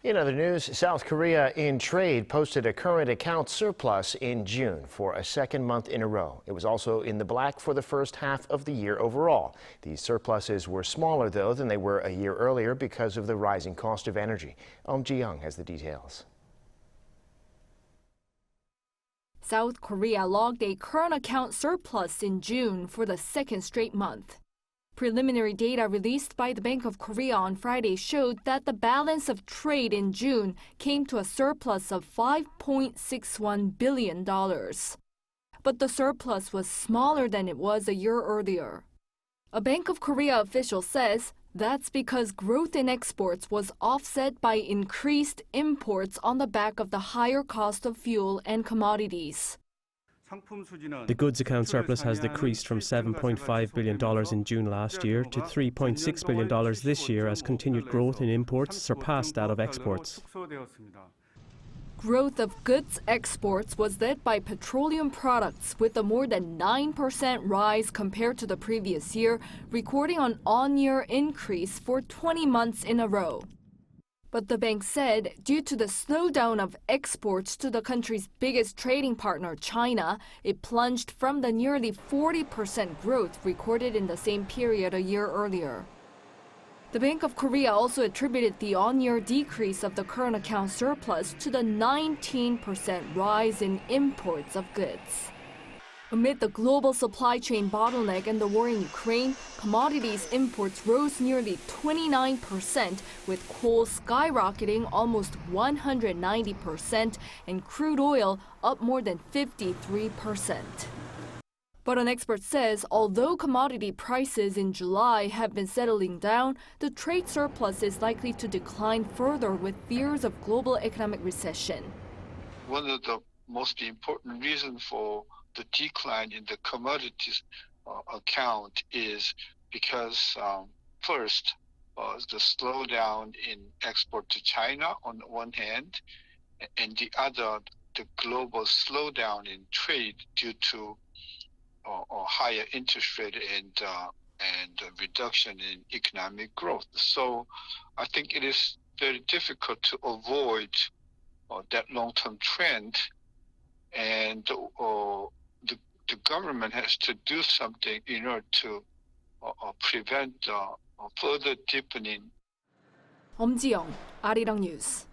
In other news, South Korea in trade posted a current account surplus in June for a second month in a row. It was also in the black for the first half of the year overall. These surpluses were smaller, though, than they were a year earlier because of the rising cost of energy. Eum Ji-young has the details. South Korea logged a current account surplus in June for the second straight month. Preliminary data released by the Bank of Korea on Friday showed that the balance of trade in June came to a surplus of $5.61 billion. But the surplus was smaller than it was a year earlier. A Bank of Korea official says that's because growth in exports was offset by increased imports on the back of the higher cost of fuel and commodities. The goods account surplus has decreased from $7.5 billion in June last year to $3.6 billion this year as continued growth in imports surpassed that of exports. Growth of goods exports was led by petroleum products with a more than 9% rise compared to the previous year, recording an on-year increase for 20 months in a row. But the bank said due to the slowdown of exports to the country's biggest trading partner, China, it plunged from the nearly 40% growth recorded in the same period a year earlier. The Bank of Korea also attributed the on-year decrease of the current account surplus to the 19% rise in imports of goods. Amid the global supply chain bottleneck and the war in Ukraine, commodities imports rose nearly 29%, with coal skyrocketing almost 190% and crude oil up more than 53%. But an expert says although commodity prices in July have been settling down, the trade surplus is likely to decline further with fears of global economic recession. One of the most important reasons for the decline in the commodities account is because first, the slowdown in export to China on the one hand, and the other, the global slowdown in trade due to higher interest rate and reduction in economic growth. So I think it is very difficult to avoid that long-term trend, and the government has to do something in order to prevent further deepening. Eum Ji-young, Arirang News.